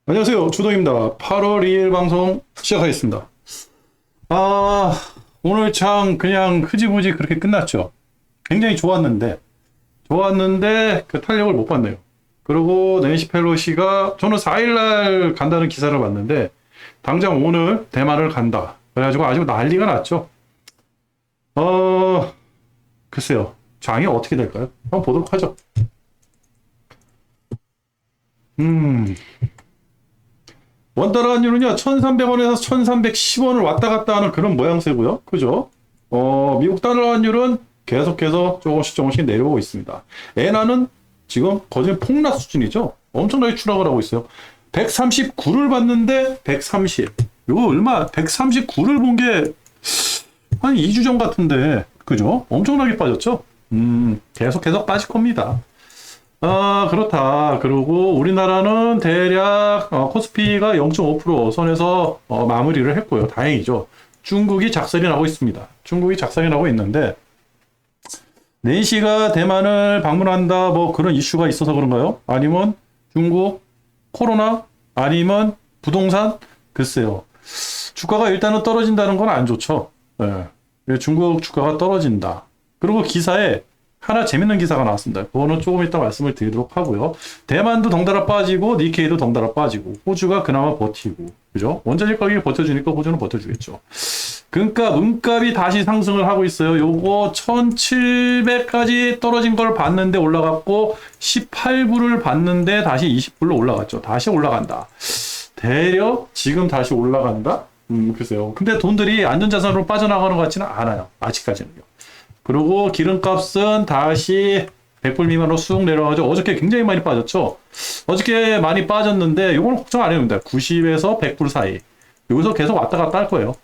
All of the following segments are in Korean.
안녕하세요. 주동입니다. 8월 2일 방송 시작하겠습니다. 아, 오늘 참 그냥 흐지부지 그렇게 끝났죠. 굉장히 좋았는데 그 탄력을 못 봤네요. 그리고 낸시 펠로시가 저는 4일날 간다는 기사를 봤는데 당장 오늘 대만을 간다. 그래가지고 아주 난리가 났죠. 어, 글쎄요. 장이 어떻게 될까요? 한번 보도록 하죠. 음. 원달러 환율은요, 1,300원에서 1,310원을 왔다 갔다 하는 그런 모양새고요. 그죠? 미국 달러 환율은 계속해서 조금씩 내려오고 있습니다. 엔화는 지금 거의 폭락 수준이죠. 엄청나게 추락을 하고 있어요. 139를 봤는데 130. 이거 얼마? 139를 본 게 한 2주 전 같은데, 그죠? 엄청나게 빠졌죠? 계속 빠질 겁니다. 아, 그렇다. 그리고 우리나라는 대략 코스피가 0.5% 선에서 마무리를 했고요. 다행이죠. 중국이 작살이 나고 있습니다. 중국이 작살이 나고 있는데 낸시가 대만을 방문한다 뭐 그런 이슈가 있어서 그런가요? 아니면 중국 코로나 아니면 부동산 글쎄요. 주가가 일단은 떨어진다는 건 안 좋죠. 네. 중국 주가가 떨어진다. 그리고 기사에 하나 재밌는 기사가 나왔습니다. 그거는 조금 이따 말씀을 드리도록 하고요. 대만도 덩달아 빠지고 니케이도 덩달아 빠지고 호주가 그나마 버티고 그죠? 원자재 가격이 버텨주니까 호주는 버텨주겠죠. 그러니까 은값이 다시 상승을 하고 있어요. 요거 1700까지 떨어진 걸 봤는데 올라갔고 18불을 봤는데 다시 20불로 올라갔죠. 다시 올라간다. 대략 지금 다시 올라간다? 글쎄요. 근데 돈들이 안전자산으로 빠져나가는 것 같지는 않아요. 아직까지는요. 그리고 기름값은 다시 100불 미만으로 쑥 내려가죠. 어저께 굉장히 많이 빠졌죠. 어저께 많이 빠졌는데 이거는 걱정 안 해도 됩니다. 90에서 100불 사이. 여기서 계속 왔다 갔다 할 거예요.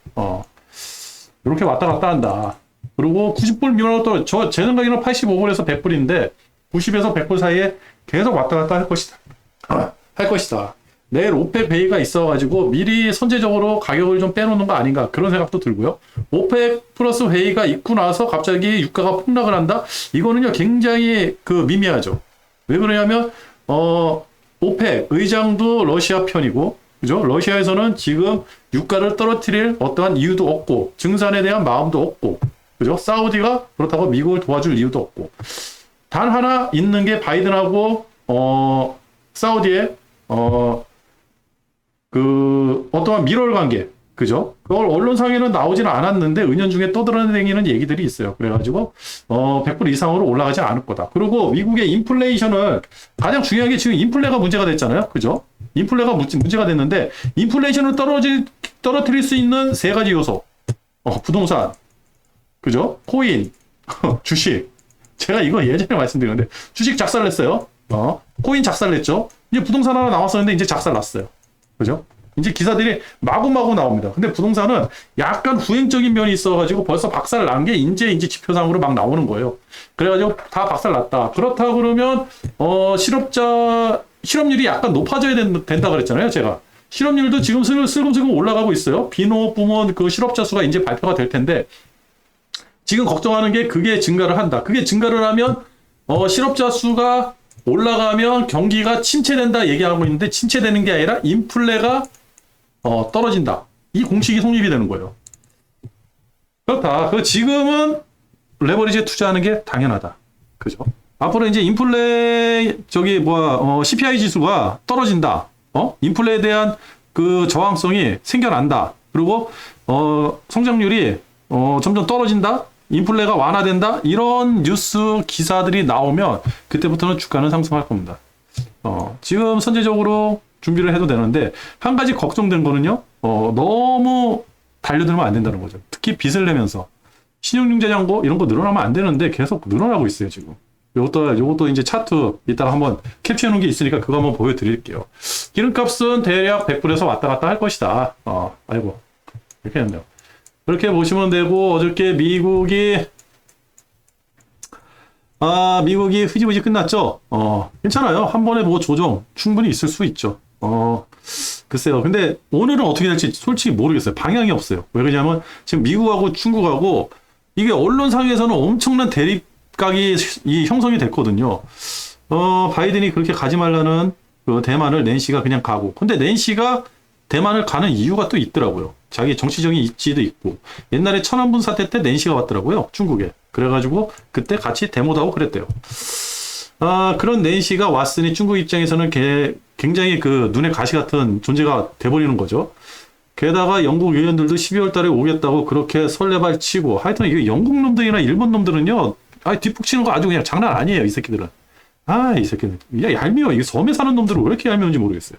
이렇게 왔다 갔다 한다. 그리고 90불 미만으로 또 제 생각에는 85불에서 100불인데 90에서 100불 사이에 계속 왔다 갔다 할 것이다. 할 것이다. 내일 오펙 회의가 있어가지고 미리 선제적으로 가격을 좀 빼놓는 거 아닌가 그런 생각도 들고요. 오펙 플러스 회의가 있고 나서 갑자기 유가가 폭락을 한다? 이거는요 굉장히 미미하죠. 왜 그러냐면 오펙 의장도 러시아 편이고 그죠? 러시아에서는 지금 유가를 떨어뜨릴 어떠한 이유도 없고 증산에 대한 마음도 없고 그죠? 사우디가 그렇다고 미국을 도와줄 이유도 없고 단 하나 있는 게 바이든하고 사우디의 어떠한 밀월 관계, 그죠? 그걸 언론상에는 나오지는 않았는데, 은연중에 떠돌아다니는 얘기들이 있어요. 그래가지고, 100불 이상으로 올라가지 않을 거다. 그리고 미국의 인플레이션을, 가장 중요한 게 지금 인플레가 문제가 됐잖아요. 그죠? 인플레가 문제가 됐는데, 인플레이션을 떨어뜨릴 수 있는 세 가지 요소. 부동산, 그죠? 코인, 주식. 제가 이거 예전에 말씀드렸는데, 주식 작살냈어요. 코인 작살냈죠? 이제 부동산 하나 나왔었는데, 이제 작살났어요. 그죠? 이제 기사들이 마구마구 나옵니다. 근데 부동산은 약간 후행적인 면이 있어가지고 벌써 박살 난 게 이제 지표상으로 막 나오는 거예요. 그래가지고 다 박살 났다. 그렇다 그러면, 실업률이 약간 높아져야 된다 그랬잖아요, 제가. 실업률도 지금 슬금슬금 올라가고 있어요. 비농업 부문 실업자 수가 이제 발표가 될 텐데, 지금 걱정하는 게 그게 증가를 한다. 그게 증가를 하면, 실업자 수가 올라가면 경기가 침체된다 얘기하고 있는데 침체되는 게 아니라 인플레가 떨어진다. 이 공식이 성립이 되는 거예요. 그렇다. 지금은 레버리지에 투자하는 게 당연하다. 그죠? 앞으로 이제 인플레 CPI 지수가 떨어진다. 인플레에 대한 저항성이 생겨난다. 그리고 성장률이 점점 떨어진다. 인플레가 완화된다? 이런 뉴스 기사들이 나오면 그때부터는 주가는 상승할 겁니다. 지금 선제적으로 준비를 해도 되는데 한 가지 걱정된 거는요. 너무 달려들면 안 된다는 거죠. 특히 빚을 내면서 신용융자 잔고 이런 거 늘어나면 안 되는데 계속 늘어나고 있어요, 지금. 요것도 이제 차트 이따가 한번 캡처해 놓은 게 있으니까 그거 한번 보여드릴게요. 기름값은 대략 100불에서 왔다 갔다 할 것이다. 아이고. 이렇게 했네요. 그렇게 보시면 되고 어저께 미국이 흐지부지 끝났죠. 괜찮아요. 한 번에 뭐 조정 충분히 있을 수 있죠. 글쎄요. 근데 오늘은 어떻게 될지 솔직히 모르겠어요. 방향이 없어요. 왜 그러냐면 지금 미국하고 중국하고 이게 언론상에서는 엄청난 대립각이 형성이 됐거든요. 바이든이 그렇게 가지 말라는 그 대만을 낸시가 그냥 가고. 근데 낸시가 대만을 가는 이유가 또 있더라고요. 자기 정치적인 입지도 있고. 옛날에 천안분 사태 때 낸시가 왔더라고요. 중국에. 그래가지고 그때 같이 데모도 하고 그랬대요. 그런 낸시가 왔으니 중국 입장에서는 굉장히 그 눈에 가시 같은 존재가 돼버리는 거죠. 게다가 영국 의원들도 12월 달에 오겠다고 그렇게 설레발 치고, 하여튼 이게 영국 놈들이나 일본 놈들은요, 뒷북치는 거 아주 그냥 장난 아니에요, 이 새끼들은. 이 새끼들. 야, 얄미워. 이게 섬에 사는 놈들은 왜 이렇게 얄미운지 모르겠어요.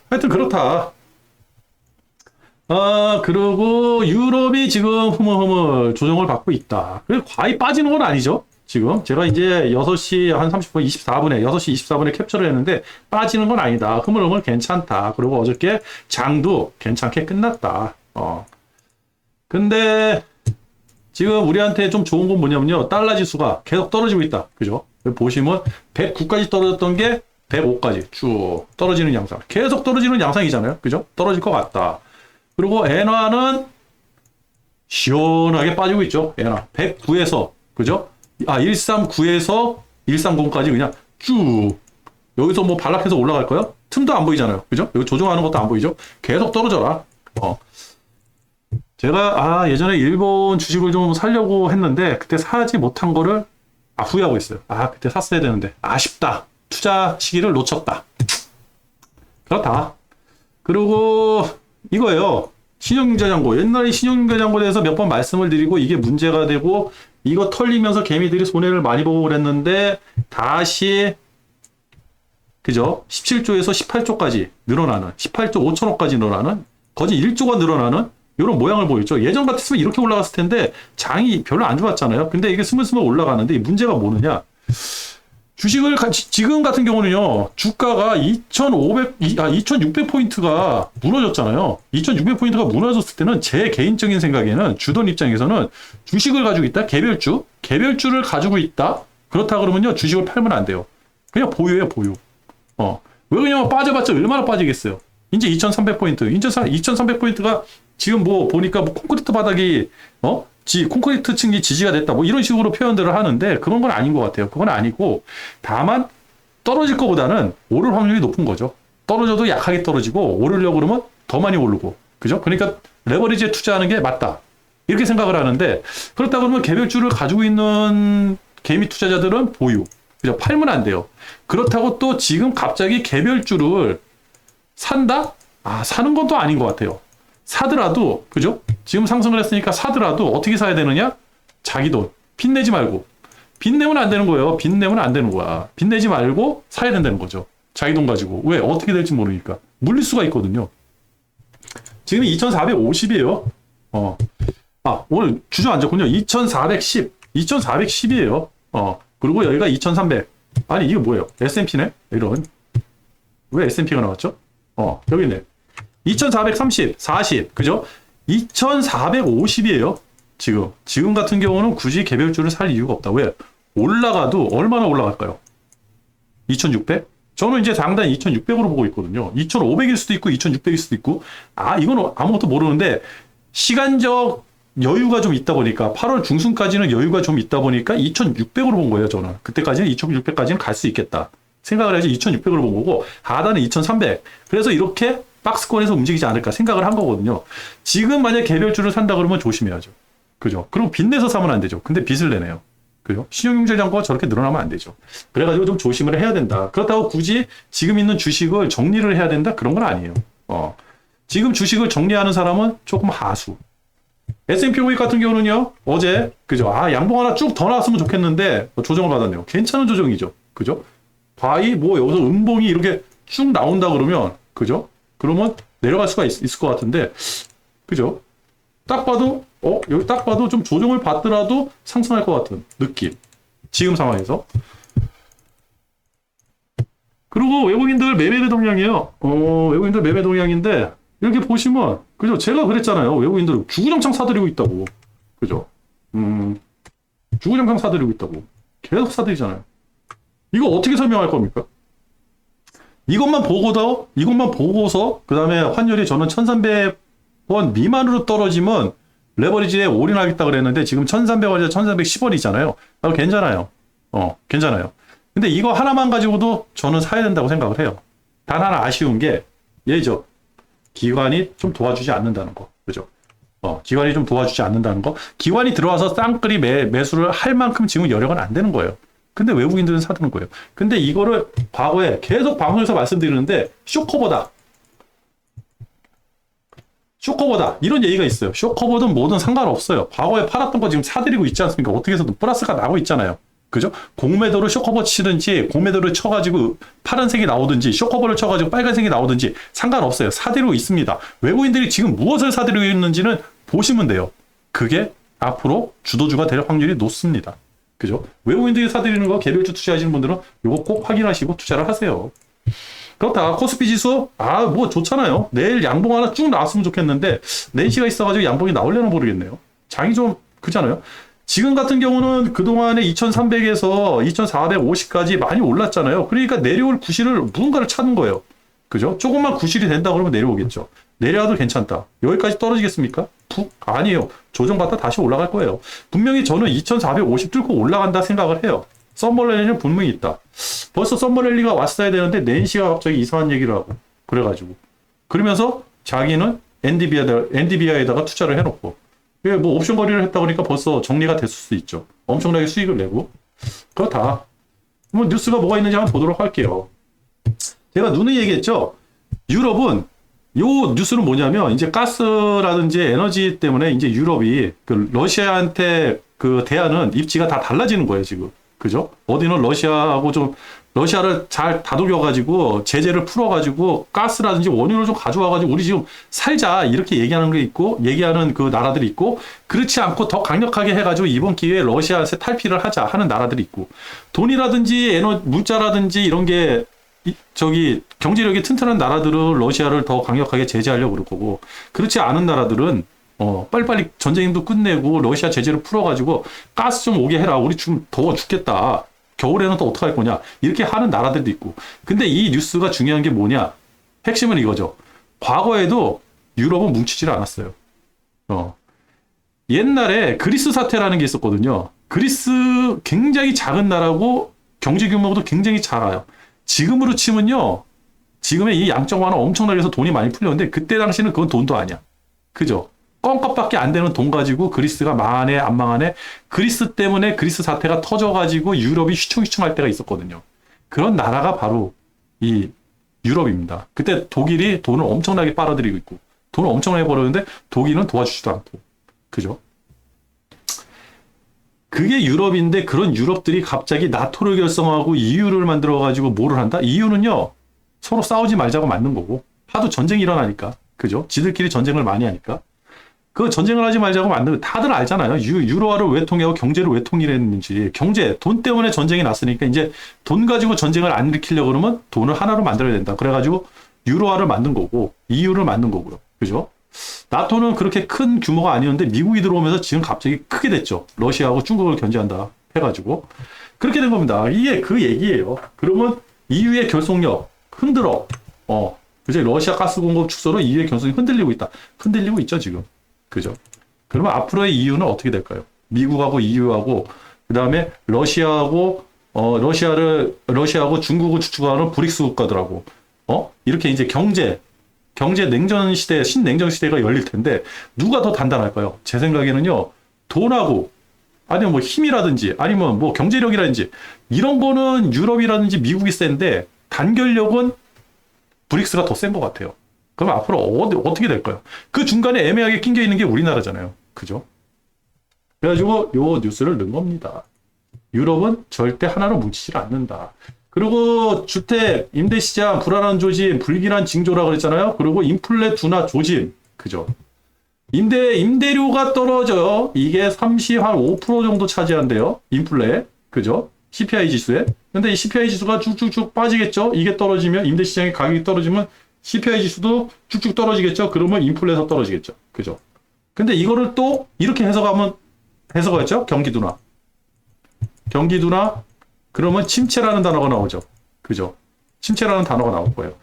하여튼 그렇다. 그리고 유럽이 지금 흐물흐물 조정을 받고 있다. 그래서 과히 빠지는 건 아니죠. 지금 제가 이제 6시 한 30분 24분에 6시 24분에 캡처를 했는데 빠지는 건 아니다. 흐물흐물 괜찮다. 그리고 어저께 장도 괜찮게 끝났다. 근데 지금 우리한테 좀 좋은 건 뭐냐면요. 달러 지수가 계속 떨어지고 있다. 그죠? 보시면 109까지 떨어졌던 게 105까지 쭉 떨어지는 양상. 계속 떨어지는 양상이잖아요. 그죠? 떨어질 것 같다. 그리고 엔화는 시원하게 빠지고 있죠. 엔화 109에서 그죠? 139에서 130까지 그냥 쭉 여기서 뭐 반락해서 올라갈까요? 틈도 안 보이잖아요. 그죠? 여기 조정하는 것도 안 보이죠? 계속 떨어져라. 제가 예전에 일본 주식을 좀 사려고 했는데 그때 사지 못한 거를 후회하고 있어요. 그때 샀어야 되는데 아쉽다. 투자 시기를 놓쳤다. 그렇다. 그리고 이거예요. 신용융자잔고. 옛날에 신용융자잔고에 대해서 몇 번 말씀을 드리고 이게 문제가 되고 이거 털리면서 개미들이 손해를 많이 보고 그랬는데 다시 그죠? 17조에서 18조까지 늘어나는 18조 5천억까지 늘어나는 거의 1조가 늘어나는 이런 모양을 보였죠. 예전 같았으면 이렇게 올라갔을 텐데 장이 별로 안 좋았잖아요. 근데 이게 스물스물 올라가는데 이 문제가 뭐느냐? 주식을 지금 같은 경우는요. 주가가 2600포인트가 무너졌잖아요. 2600포인트가 무너졌을 때는 제 개인적인 생각에는 주돈 입장에서는 주식을 가지고 있다. 개별주를 가지고 있다. 그렇다 그러면요. 주식을 팔면 안 돼요. 그냥 보유예요, 보유. 왜 그냥 빠져봤자 얼마나 빠지겠어요. 이제 2300포인트. 2300포인트가 지금 뭐 보니까 뭐 콘크리트 바닥이 콘크리트 층이 지지가 됐다. 뭐 이런 식으로 표현들을 하는데 그런 건 아닌 것 같아요. 그건 아니고 다만 떨어질 것보다는 오를 확률이 높은 거죠. 떨어져도 약하게 떨어지고 오르려고 그러면 더 많이 오르고. 그죠? 그러니까 레버리지에 투자하는 게 맞다. 이렇게 생각을 하는데 그렇다 그러면 개별주를 가지고 있는 개미 투자자들은 보유. 그죠? 팔면 안 돼요. 그렇다고 또 지금 갑자기 개별주를 산다? 사는 건 또 아닌 것 같아요. 사더라도 그죠? 지금 상승을 했으니까 사더라도 어떻게 사야 되느냐? 자기 돈. 빚 내지 말고. 빚 내면 안 되는 거예요. 빚 내면 안 되는 거야. 빚 내지 말고 사야 된다는 거죠. 자기 돈 가지고. 왜? 어떻게 될지 모르니까. 물릴 수가 있거든요. 지금 2450이에요. 오늘 주저앉았군요. 2410이에요. 그리고 여기가 2300. 아니, 이거 뭐예요? S&P네? 이런. 왜 S&P가 나왔죠? 여기 있네. 2430, 40, 그죠? 2450이에요. 지금 같은 경우는 굳이 개별주를 살 이유가 없다. 왜? 올라가도 얼마나 올라갈까요? 2600? 저는 이제 당장 2600으로 보고 있거든요. 2500일 수도 있고 2600일 수도 있고 이건 아무것도 모르는데 시간적 여유가 좀 있다 보니까 8월 중순까지는 여유가 좀 있다 보니까 2600으로 본 거예요. 저는 그때까지는 2600까지는 갈 수 있겠다 생각을 해서 2600으로 본 거고 하단은 2300. 그래서 이렇게 박스권에서 움직이지 않을까 생각을 한 거거든요. 지금 만약 개별주를 산다 그러면 조심해야죠. 그죠? 그리고 빚 내서 사면 안 되죠. 근데 빚을 내네요. 그죠? 신용융자 잔고가 저렇게 늘어나면 안 되죠. 그래가지고 좀 조심을 해야 된다. 그렇다고 굳이 지금 있는 주식을 정리를 해야 된다? 그런 건 아니에요. 지금 주식을 정리하는 사람은 조금 하수. S&P 500 같은 경우는요, 어제, 그죠? 양봉 하나 쭉 더 나왔으면 좋겠는데, 조정을 받았네요. 괜찮은 조정이죠. 그죠? 과히 뭐 여기서 음봉이 이렇게 쭉 나온다 그러면, 그죠? 그러면 내려갈 수가 있을 것 같은데, 그죠? 딱 봐도, 여기 딱 봐도 좀 조정을 받더라도 상승할 것 같은 느낌. 지금 상황에서. 그리고 외국인들 매매 동향이에요. 외국인들 매매 동향인데, 이렇게 보시면, 그죠? 제가 그랬잖아요. 외국인들 주구장창 사들이고 있다고. 그죠? 주구장창 사들이고 있다고. 계속 사들이잖아요. 이거 어떻게 설명할 겁니까? 이것만 보고서, 그 다음에 환율이 저는 1300원 미만으로 떨어지면 레버리지에 올인하겠다 그랬는데 지금 1300원이나 1310원이잖아요. 괜찮아요. 괜찮아요. 근데 이거 하나만 가지고도 저는 사야 된다고 생각을 해요. 단 하나 아쉬운 게 얘죠. 기관이 좀 도와주지 않는다는 거. 그죠? 기관이 좀 도와주지 않는다는 거. 기관이 들어와서 쌍끌이 매수를 할 만큼 지금 여력은 안 되는 거예요. 근데 외국인들은 사드는 거예요. 근데 이거를 과거에 계속 방송에서 말씀드리는데 쇼커버다. 쇼커버다. 이런 얘기가 있어요. 쇼커버든 뭐든 상관없어요. 과거에 팔았던 거 지금 사드리고 있지 않습니까? 어떻게 해서든 플러스가 나고 있잖아요. 그죠? 공매도를 쇼커버 치든지 공매도를 쳐가지고 파란색이 나오든지 쇼커버를 쳐가지고 빨간색이 나오든지 상관없어요. 사드리고 있습니다. 외국인들이 지금 무엇을 사드리고 있는지는 보시면 돼요. 그게 앞으로 주도주가 될 확률이 높습니다. 그죠? 외국인들이 사드리는 거 개별주 투자하시는 분들은 이거 꼭 확인하시고 투자를 하세요. 그렇다. 코스피 지수 뭐 좋잖아요. 내일 양봉 하나 쭉 나왔으면 좋겠는데 내시가 있어가지고 양봉이 나올려나 모르겠네요. 장이 좀 그렇잖아요. 지금 같은 경우는 그동안에 2300에서 2450까지 많이 올랐잖아요. 그러니까 내려올 구실을 무언가를 찾는 거예요. 그죠? 조금만 구실이 된다 그러면 내려오겠죠. 내려와도 괜찮다. 여기까지 떨어지겠습니까? 푹? 아니에요. 조정받다 다시 올라갈 거예요. 분명히 저는 2450 뚫고 올라간다 생각을 해요. 썸머랠리는 분명히 있다. 벌써 썸머랠리가 왔어야 되는데 낸시가 갑자기 이상한 얘기를 하고 그래가지고 그러면서 자기는 엔디비아에다가 투자를 해놓고 뭐 옵션 거래를 했다 그러니까 벌써 정리가 됐을 수 있죠. 엄청나게 수익을 내고 그렇다. 뭐 뉴스가 뭐가 있는지 한번 보도록 할게요. 제가 누누이 얘기했죠. 유럽은 요 뉴스는 뭐냐면 이제 가스라든지 에너지 때문에 이제 유럽이 그 러시아한테 그 대하는 입지가 다 달라지는 거예요 지금. 그죠? 어디는 러시아하고 좀 러시아를 잘 다독여가지고 제재를 풀어가지고 가스라든지 원유를 좀 가져와가지고 우리 지금 살자 이렇게 얘기하는 게 있고 얘기하는 그 나라들이 있고 그렇지 않고 더 강력하게 해가지고 이번 기회에 러시아한테 탈피를 하자 하는 나라들이 있고 돈이라든지 문자라든지 이런 게 경제력이 튼튼한 나라들은 러시아를 더 강력하게 제재하려고 그럴 거고 그렇지 않은 나라들은 빨리빨리 전쟁도 끝내고 러시아 제재를 풀어가지고 가스 좀 오게 해라. 우리 지금 더워 죽겠다. 겨울에는 또 어떡할 거냐. 이렇게 하는 나라들도 있고. 근데 이 뉴스가 중요한 게 뭐냐. 핵심은 이거죠. 과거에도 유럽은 뭉치질 않았어요. 옛날에 그리스 사태라는 게 있었거든요. 그리스 굉장히 작은 나라고 경제 규모도 굉장히 작아요. 지금으로 치면요. 지금의 이 양적 완화 엄청나게 해서 돈이 많이 풀렸는데 그때 당시는 그건 돈도 아니야. 그죠? 껌값밖에 안 되는 돈 가지고 그리스가 망하네 안 망하네 그리스 때문에 그리스 사태가 터져가지고 유럽이 휘청휘청할 때가 있었거든요. 그런 나라가 바로 이 유럽입니다. 그때 독일이 돈을 엄청나게 빨아들이고 있고 돈을 엄청나게 벌었는데 독일은 도와주지도 않고 그죠? 그게 유럽인데 그런 유럽들이 갑자기 나토를 결성하고 EU를 만들어가지고 뭐를 한다? EU는요 서로 싸우지 말자고 만든 거고 하도 전쟁이 일어나니까 그죠? 지들끼리 전쟁을 많이 하니까 그 전쟁을 하지 말자고 만든 다들 알잖아요. 유로화를 왜 통일하고 경제를 왜 통일했는지 경제 돈 때문에 전쟁이 났으니까 이제 돈 가지고 전쟁을 안 일으키려고 그러면 돈을 하나로 만들어야 된다. 그래가지고 유로화를 만든 거고 EU를 만든 거고요. 그죠? 나토는 그렇게 큰 규모가 아니었는데 미국이 들어오면서 지금 갑자기 크게 됐죠. 러시아하고 중국을 견제한다 해가지고 그렇게 된 겁니다. 이게 그 얘기예요. 그러면 EU의 결속력 흔들어. 이제 러시아 가스 공급 축소로 EU의 결속력이 흔들리고 있다. 흔들리고 있죠 지금. 그죠? 그러면 앞으로의 EU는 어떻게 될까요? 미국하고 EU하고 그다음에 러시아하고 러시아하고 중국을 주축하는 브릭스 국가들하고 이렇게 이제 경제 냉전 시대 신냉전 시대가 열릴 텐데 누가 더 단단할까요? 제 생각에는요. 돈하고 아니면 뭐 힘이라든지 아니면 뭐 경제력이라든지 이런 거는 유럽이라든지 미국이 센데 단결력은 브릭스가 더 센 것 같아요. 그럼 앞으로 어떻게 될까요? 그 중간에 애매하게 낀겨 있는 게 우리나라잖아요. 그죠? 그래가지고 요 뉴스를 넣은 겁니다. 유럽은 절대 하나로 뭉치질 않는다. 그리고 주택, 임대시장, 불안한 조짐, 불길한 징조라 그랬잖아요. 그리고 인플레 둔화 조짐. 그죠? 임대료가 떨어져요. 이게 5% 정도 차지한대요. 인플레. 그죠? CPI 지수에. 근데 이 CPI 지수가 쭉쭉쭉 빠지겠죠? 이게 떨어지면, 임대시장의 가격이 떨어지면 CPI 지수도 쭉쭉 떨어지겠죠? 그러면 인플레에서 떨어지겠죠? 그죠? 근데 이거를 또 이렇게 해석하겠죠? 경기 둔화. 그러면 침체라는 단어가 나오죠. 그죠? 침체라는 단어가 나올 거예요.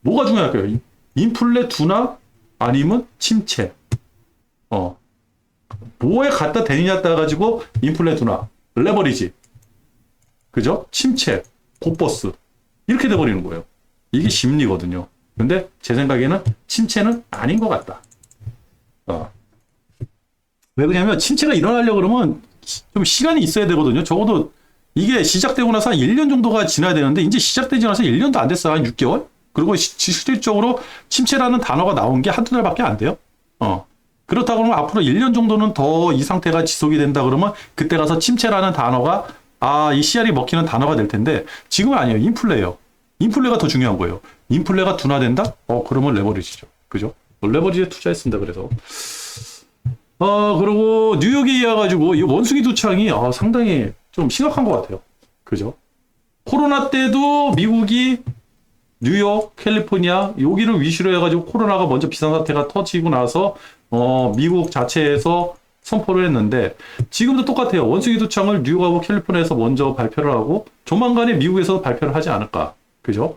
뭐가 중요할까요? 인플레 둔화 아니면 침체. 뭐에 갖다 대느냐 따라가지고 인플레 둔화, 레버리지. 그죠? 침체. 곧버스. 이렇게 돼버리는 거예요. 이게 심리거든요. 근데 제 생각에는 침체는 아닌 것 같다. 왜 그러냐면 침체가 일어나려고 그러면 좀 시간이 있어야 되거든요. 적어도 이게 시작되고 나서 한 1년 정도가 지나야 되는데 이제 시작되지 나서 1년도 안 됐어요. 한 6개월? 그리고 실질적으로 침체라는 단어가 나온 게 한두 달밖에 안 돼요. 그렇다고 하면 앞으로 1년 정도는 더 이 상태가 지속이 된다 그러면 그때 가서 침체라는 단어가 이 씨알이 먹히는 단어가 될 텐데 지금은 아니에요. 인플레예요. 인플레가 더 중요한 거예요. 인플레가 둔화된다? 그러면 레버리지죠. 그죠? 레버리지에 투자했습니다. 그래서. 그리고 뉴욕에 이어가지고 이 원숭이 두창이 상당히 좀 심각한 것 같아요. 그죠? 코로나 때도 미국이 뉴욕, 캘리포니아 여기를 위주로 해가지고 코로나가 먼저 비상사태가 터지고 나서 미국 자체에서 선포를 했는데 지금도 똑같아요. 원숭이 두창을 뉴욕하고 캘리포니아에서 먼저 발표를 하고 조만간에 미국에서 발표를 하지 않을까. 그죠?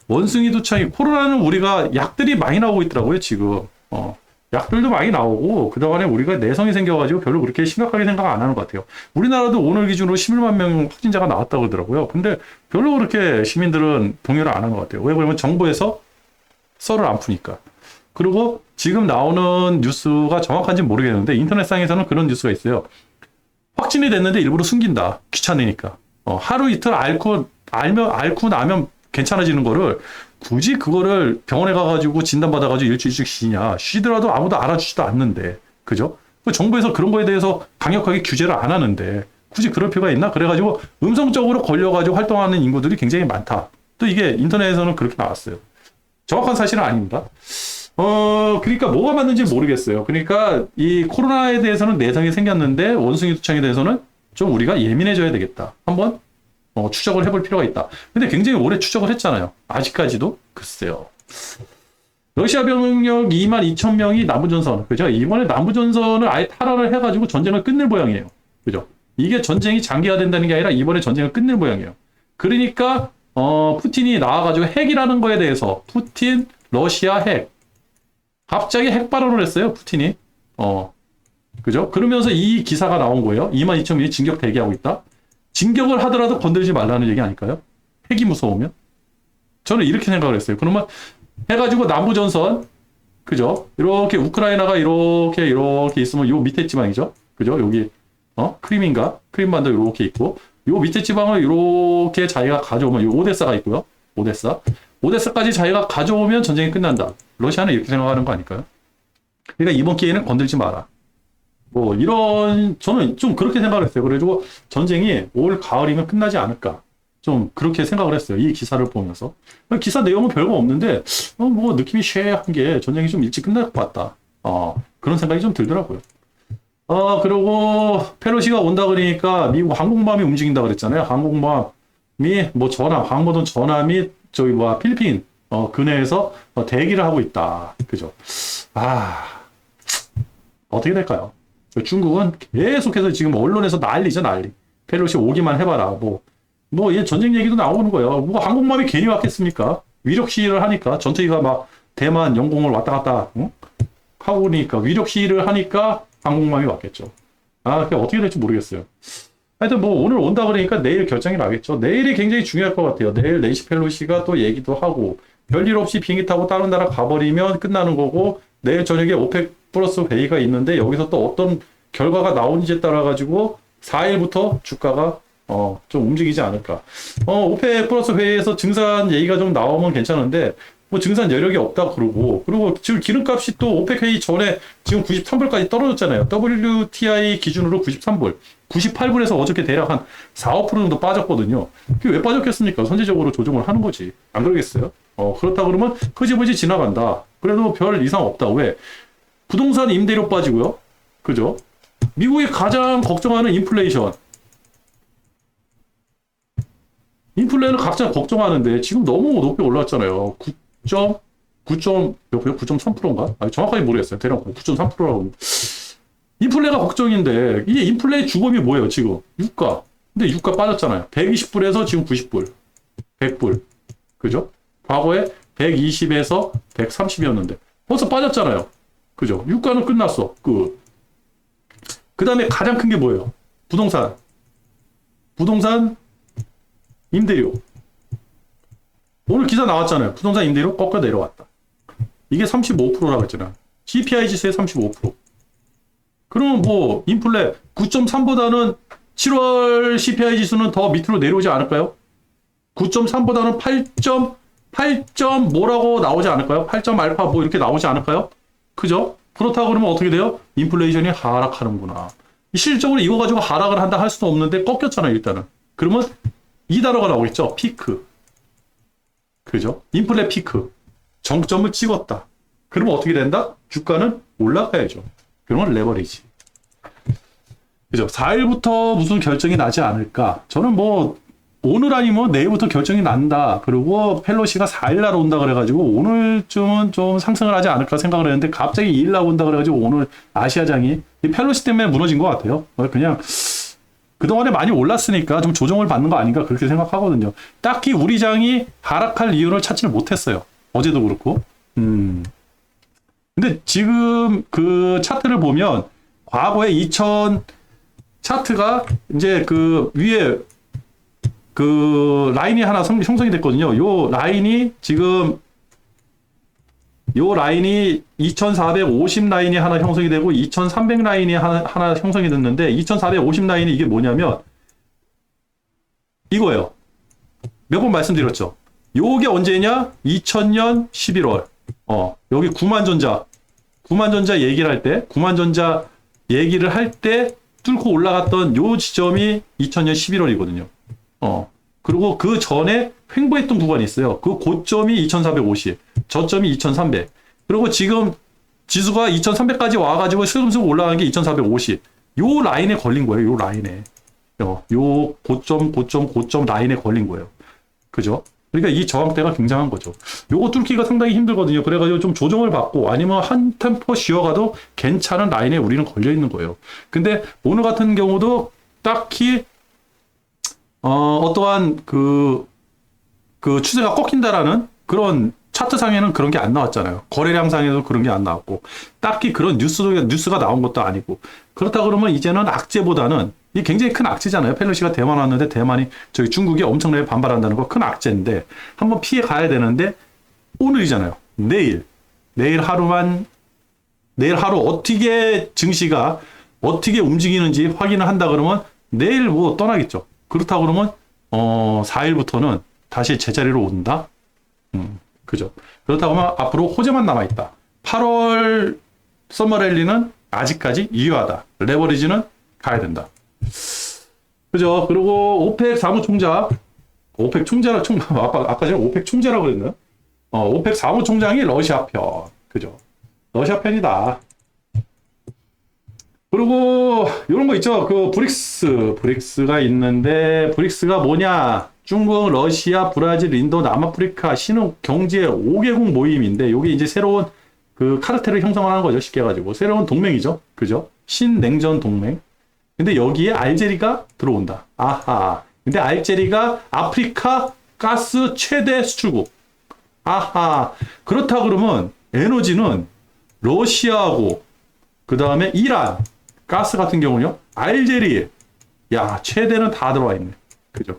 원숭이 두창이 코로나는 우리가 약들이 많이 나오고 있더라고요. 지금 약들도 많이 나오고 그동안에 우리가 내성이 생겨가지고 별로 그렇게 심각하게 생각 안 하는 것 같아요. 우리나라도 오늘 기준으로 11만 명 확진자가 나왔다고 그러더라고요. 근데 별로 그렇게 시민들은 동요를 안 하는 것 같아요. 왜 그러면 정부에서 썰을 안 푸니까. 그리고 지금 나오는 뉴스가 정확한지 모르겠는데 인터넷상에서는 그런 뉴스가 있어요. 확진이 됐는데 일부러 숨긴다. 귀찮으니까. 하루 이틀 앓고 나면 괜찮아지는 거를 굳이 그거를 병원에 가가지고 진단받아가지고 일주일씩 쉬냐. 쉬더라도 아무도 알아주지도 않는데. 그죠? 정부에서 그런 거에 대해서 강력하게 규제를 안 하는데 굳이 그럴 필요가 있나? 그래가지고 음성적으로 걸려가지고 활동하는 인구들이 굉장히 많다. 또 이게 인터넷에서는 그렇게 나왔어요. 정확한 사실은 아닙니다. 그러니까 뭐가 맞는지 모르겠어요. 그러니까 이 코로나에 대해서는 내성이 생겼는데 원숭이 두창에 대해서는 좀 우리가 예민해져야 되겠다. 한번 추적을 해볼 필요가 있다. 근데 굉장히 오래 추적을 했잖아요. 아직까지도 글쎄요. 러시아 병력 22,000명이 남부전선, 그죠? 이번에 남부전선을 아예 탈환을 해가지고 전쟁을 끝낼 모양이에요. 그죠? 이게 전쟁이 장기화된다는 게 아니라 이번에 전쟁을 끝낼 모양이에요. 그러니까 푸틴이 나와가지고 핵이라는 거에 대해서 푸틴 러시아 핵 갑자기 핵 발언을 했어요. 푸틴이. 그죠? 그러면서 이 기사가 나온 거예요. 22,000명이 진격 대기하고 있다. 진격을 하더라도 건들지 말라는 얘기 아닐까요? 핵이 무서우면? 저는 이렇게 생각을 했어요. 그러면 해가지고 남부전선, 그죠? 이렇게 우크라이나가 이렇게 있으면 요 밑에 지방이죠? 그죠? 여기, 크림인가? 크림반도 이렇게 있고, 요 밑에 지방을 이렇게 자기가 가져오면, 요 오데사가 있고요. 오데사까지 자기가 가져오면 전쟁이 끝난다. 러시아는 이렇게 생각하는 거 아닐까요? 그러니까 이번 기회는 건들지 마라. 저는 좀 그렇게 생각을 했어요. 그래가지고 전쟁이 올 가을이면 끝나지 않을까. 좀 그렇게 생각을 했어요. 이 기사를 보면서. 기사 내용은 별거 없는데, 느낌이 쉐한 게 전쟁이 좀 일찍 끝날 것 같다. 그런 생각이 좀 들더라고요. 그리고 펠로시가 온다 그러니까 미국 항공모함이 움직인다 그랬잖아요. 항공모함이 항모든 전함 및 필리핀 근해에서 대기를 하고 있다. 그죠? 어떻게 될까요? 중국은 계속해서 지금 언론에서 난리죠, 난리. 펠로시 오기만 해봐라. 얘 전쟁 얘기도 나오는 거예요. 항공모함이 괜히 왔겠습니까? 위력 시위를 하니까 전투기가 막 대만, 영공을 왔다 갔다 하고 그러니까 위력 시위를 하니까 항공모함이 왔겠죠. 그게 어떻게 될지 모르겠어요. 하여튼 오늘 온다 그러니까 내일 결정이 나겠죠. 내일이 굉장히 중요할 것 같아요. 내일 낸시 펠로시가 또 얘기도 하고 별일 없이 비행기 타고 다른 나라 가버리면 끝나는 거고 내일 저녁에 오펙 플러스 회의가 있는데 여기서 또 어떤 결과가 나오는지에 따라 가지고 4일부터 주가가 좀 움직이지 않을까. 오펙 플러스 회의에서 증산 얘기가 좀 나오면 괜찮은데 증산 여력이 없다 그러고 그리고 지금 기름값이 또 오펙 회의 전에 지금 93불까지 떨어졌잖아요. WTI 기준으로 93불, 98불에서 어저께 대략 한 4, 5% 정도 빠졌거든요. 그게 왜 빠졌겠습니까? 선제적으로 조정을 하는 거지. 안 그러겠어요? 그렇다 그러면 흐지부지 지나간다. 그래도 별 이상 없다. 왜? 부동산 임대료 빠지고요. 그죠? 미국이 가장 걱정하는 인플레이션. 인플레는 각자 걱정하는데 지금 너무 높게 올랐잖아요. 9.3%인가? 정확하게 모르겠어요. 대략 9.3%라고. 인플레가 걱정인데 이게 인플레의 주범이 뭐예요, 지금? 유가. 근데 유가 빠졌잖아요. 120불에서 지금 90불. 100불. 그죠? 과거에 120에서 130이었는데 벌써 빠졌잖아요. 그죠? 유가는 끝났어. 그 다음에 가장 큰 게 뭐예요? 부동산 임대료. 오늘 기사 나왔잖아요. 부동산 임대료 꺾여 내려왔다. 이게 35%라고 했잖아. CPI 지수의 35%. 그러면 뭐 인플레 9.3보다는 7월 CPI 지수는 더 밑으로 내려오지 않을까요? 9.3보다는 8점 뭐라고 나오지 않을까요? 8점 알파 뭐 이렇게 나오지 않을까요? 그죠? 그렇다고 그러면 어떻게 돼요? 인플레이션이 하락하는구나. 실질적으로 이거 가지고 하락을 한다 할 수도 없는데 꺾였잖아요, 일단은. 그러면 이 단어가 나오겠죠? 피크. 그죠? 인플레 피크. 정점을 찍었다. 그러면 어떻게 된다? 주가는 올라가야죠. 그러면 레버리지. 그죠? 4일부터 무슨 결정이 나지 않을까? 저는 뭐 오늘 아니면 내일부터 결정이 난다. 그리고 펠로시가 4일날 온다 그래가지고 오늘쯤은 좀 상승을 하지 않을까 생각을 했는데 갑자기 2일날 온다 그래가지고 오늘 아시아장이 이 펠로시 때문에 무너진 것 같아요. 그냥 그동안에 많이 올랐으니까 좀 조정을 받는 거 아닌가 그렇게 생각하거든요. 딱히 우리 장이 하락할 이유를 찾지를 못했어요. 어제도 그렇고. 근데 지금 그 차트를 보면 과거에 2000 차트가 이제 그 위에 그 라인이 하나 형성이 됐거든요. 요 라인이 지금 요 라인이 2450 라인이 하나 형성이 되고 2300 라인이 하나 형성이 됐는데 2450 라인이 이게 뭐냐면 이거예요. 몇 번 말씀드렸죠. 요게 언제냐? 2000년 11월. 여기 구만전자 얘기를 할 때 뚫고 올라갔던 요 지점이 2000년 11월이거든요. 그리고 그 전에 횡보했던 구간이 있어요. 그 고점이 2450, 저점이 2300. 그리고 지금 지수가 2300까지 와가지고 슬금슬금 올라간 게 2450. 요 라인에 걸린 거예요. 요 라인에. 요 고점 라인에 걸린 거예요. 그죠? 그러니까 이 저항대가 굉장한 거죠. 요거 뚫기가 상당히 힘들거든요. 그래가지고 좀 조정을 받고 아니면 한 템포 쉬어가도 괜찮은 라인에 우리는 걸려 있는 거예요. 근데 오늘 같은 경우도 딱히 어떠한 그 추세가 꺾인다라는 그런 차트상에는 그런 게 안 나왔잖아요. 거래량상에도 그런 게 안 나왔고 딱히 그런 뉴스가 나온 것도 아니고 그렇다 그러면 이제는 악재보다는 이게 굉장히 큰 악재잖아요. 펠로시가 대만 왔는데 대만이 저희 중국이 엄청나게 반발한다는 거 큰 악재인데 한번 피해 가야 되는데 오늘이잖아요. 내일 하루 어떻게 증시가 어떻게 움직이는지 확인을 한다 그러면 내일 뭐 떠나겠죠. 그렇다 그러면 4일부터는 다시 제자리로 온다. 그죠. 그렇다고 하면 앞으로 호재만 남아있다. 8월 서머랠리는 아직까지 유효하다. 레버리지는 가야 된다. 그죠. 그리고 오펙 사무총장, 아까 전에 오펙 총재라고 그랬나요? 오펙 사무총장이 러시아 편. 그죠. 러시아 편이다. 그리고 이런 거 있죠. 그 브릭스가 있는데 브릭스가 뭐냐? 중국, 러시아, 브라질, 인도, 남아프리카 신흥 경제 5개국 모임인데 이게 이제 새로운 그 카르텔을 형성하는 거죠. 쉽게 가지고 새로운 동맹이죠. 그죠? 신냉전 동맹. 근데 여기에 알제리가 들어온다. 아하. 근데 알제리가 아프리카 가스 최대 수출국. 아하. 그렇다 그러면 에너지는 러시아하고 그 다음에 이란 가스 같은 경우는요. 알제리. 야, 최대는 다 들어와 있네. 그죠?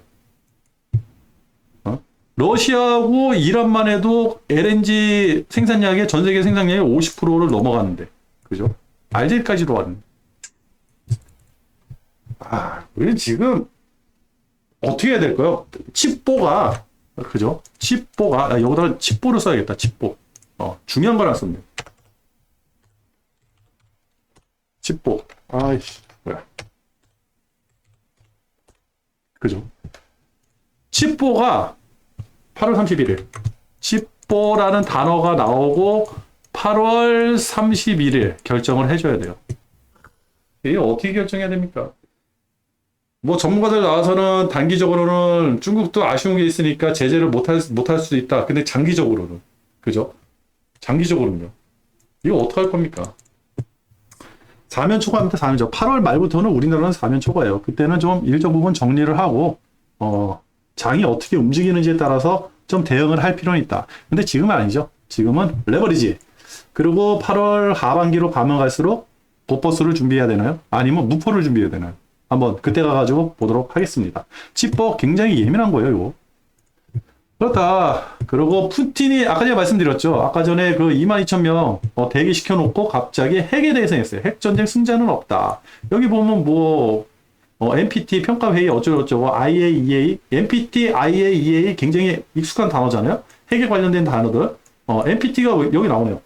러시아하고 이란만 해도 LNG 생산량의 전 세계 생산량의 50%를 넘어가는데. 그죠? 알제리까지도 왔는데. 우리 지금 어떻게 해야 될까요? 칩보가 그죠? 칩보가 여기다 칩보를 써야겠다. 칩보. 중요한 거랑 썼네. 칩보. 아이씨, 뭐야. 그죠? 칩보가 8월 31일. 칩보라는 단어가 나오고 8월 31일 결정을 해줘야 돼요. 이게 어떻게 결정해야 됩니까? 뭐 전문가들 나와서는 단기적으로는 중국도 아쉬운 게 있으니까 제재를 못할 수도 있다. 근데 장기적으로는. 그죠? 장기적으로는요. 이거 어떡할 겁니까? 사면 초과입니다. 사면초. 8월 말부터는 우리나라는 사면 초과예요. 그때는 좀 일정 부분 정리를 하고 장이 어떻게 움직이는지에 따라서 좀 대응을 할 필요는 있다. 근데 지금은 아니죠. 지금은 레버리지. 그리고 8월 하반기로 가면 갈수록 보버스를 준비해야 되나요? 아니면 무포를 준비해야 되나요? 한번 그때 가가지고 보도록 하겠습니다. 칩보 굉장히 예민한 거예요. 이거. 그렇다. 그리고 푸틴이 아까 제가 말씀드렸죠. 아까 전에 그 22,000명 대기시켜 놓고 갑자기 핵에 대해서 했어요. 핵전쟁 승자는 없다. 여기 보면 뭐 NPT 평가회의 어쩌고저쩌고 IAEA, NPT, IAEA 굉장히 익숙한 단어잖아요. 핵에 관련된 단어들. NPT가 여기 나오네요.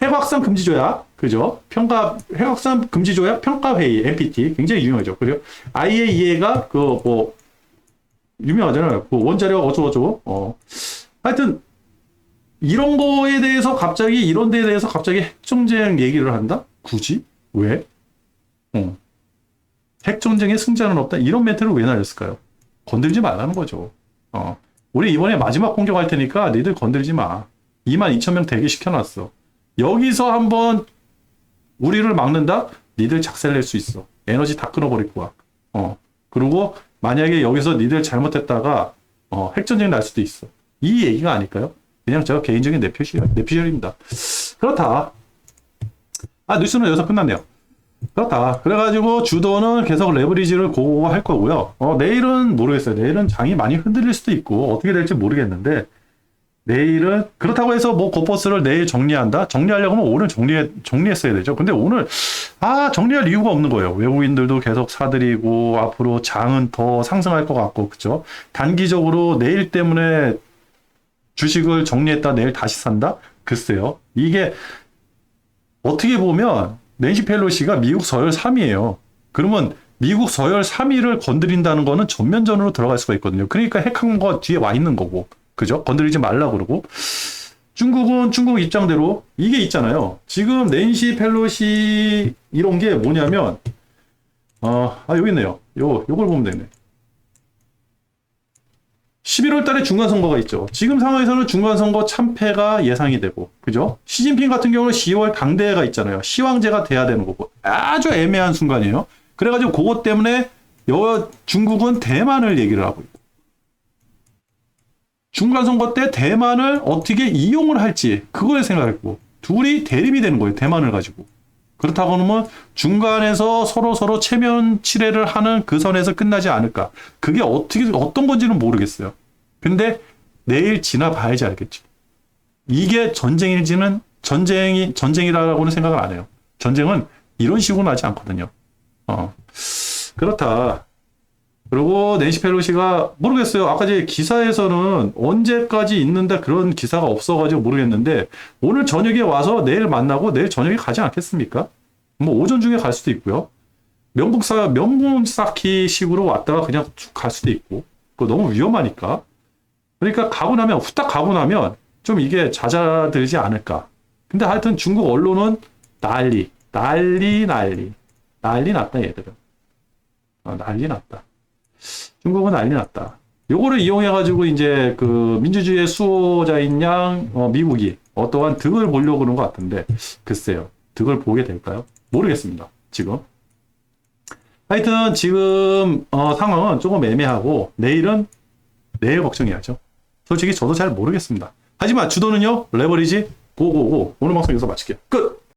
핵 확산 금지 조약, 그죠? 핵 확산 금지 조약 평가회의 NPT 굉장히 유명하죠. 그리고 IAEA가 그 뭐 유명하잖아요. 그 원자력 어쩌고저쩌고. 하여튼 이런 거에 대해서 갑자기 이런 데에 대해서 갑자기 핵전쟁 얘기를 한다? 굳이? 왜? 핵전쟁의 승자는 없다. 이런 멘트를 왜 날렸을까요? 건들지 말라는 거죠. 우리 이번에 마지막 공격할 테니까 니들 건들지 마. 22,000명 대기시켜놨어. 여기서 한번 우리를 막는다? 니들 작살낼 수 있어. 에너지 다 끊어버릴 거야. 그리고 만약에 여기서 니들 잘못했다가 핵전쟁 날 수도 있어. 이 얘기가 아닐까요? 그냥 제가 개인적인 내피셜입니다. 그렇다. 뉴스는 여기서 끝났네요. 그렇다. 그래가지고 주도는 계속 레버리지를 고할 거고요. 내일은 모르겠어요. 내일은 장이 많이 흔들릴 수도 있고 어떻게 될지 모르겠는데 내일은 그렇다고 해서 뭐 고퍼스를 내일 정리한다? 정리하려고 하면 오늘 정리했어야 되죠. 근데 오늘 정리할 이유가 없는 거예요. 외국인들도 계속 사들이고 앞으로 장은 더 상승할 것 같고 그죠? 단기적으로 내일 때문에 주식을 정리했다 내일 다시 산다? 글쎄요. 이게 어떻게 보면 낸시 펠로시가 미국 서열 3위예요. 그러면 미국 서열 3위를 건드린다는 거는 전면전으로 들어갈 수가 있거든요. 그러니까 핵한 거 뒤에 와 있는 거고. 그죠? 건드리지 말라 그러고. 중국은 중국 입장대로 이게 있잖아요. 지금 낸시 펠로시 이런 게 뭐냐면 여기 있네요. 요걸 보면 되네. 11월 달에 중간선거가 있죠. 지금 상황에서는 중간선거 참패가 예상이 되고, 그죠? 시진핑 같은 경우는 10월 당대회가 있잖아요. 시황제가 돼야 되는 거고. 아주 애매한 순간이에요. 그래가지고 그것 때문에 중국은 대만을 얘기를 하고 있고. 중간선거 때 대만을 어떻게 이용을 할지, 그거에 생각했고, 둘이 대립이 되는 거예요. 대만을 가지고. 그렇다고 하면 중간에서 서로 체면 치레를 하는 그 선에서 끝나지 않을까. 그게 어떤 건지는 모르겠어요. 근데 내일 지나봐야지 알겠죠. 이게 전쟁이라고는 생각을 안 해요. 전쟁은 이런 식으로 나지 않거든요. 그렇다. 그리고 낸시 펠로시가 모르겠어요. 아까 제 기사에서는 언제까지 있는다 그런 기사가 없어가지고 모르겠는데 오늘 저녁에 와서 내일 만나고 내일 저녁에 가지 않겠습니까? 뭐 오전 중에 갈 수도 있고요. 명분 쌓기 식으로 왔다가 그냥 쭉 갈 수도 있고 그거 너무 위험하니까. 그러니까 후딱 가고 나면 좀 이게 잦아들지 않을까. 근데 하여튼 중국 언론은 난리 났다 얘들은. 난리 났다. 중국은 난리 났다. 요거를 이용해가지고 이제 그 민주주의의 수호자인 양 미국이 어떠한 득을 보려고 그런 것 같은데 글쎄요. 득을 보게 될까요? 모르겠습니다. 지금. 하여튼 지금 상황은 조금 애매하고 내일 걱정해야죠. 솔직히 저도 잘 모르겠습니다. 하지만 주도는요. 레버리지 고고고. 오늘 방송 여기서 마칠게요. 끝!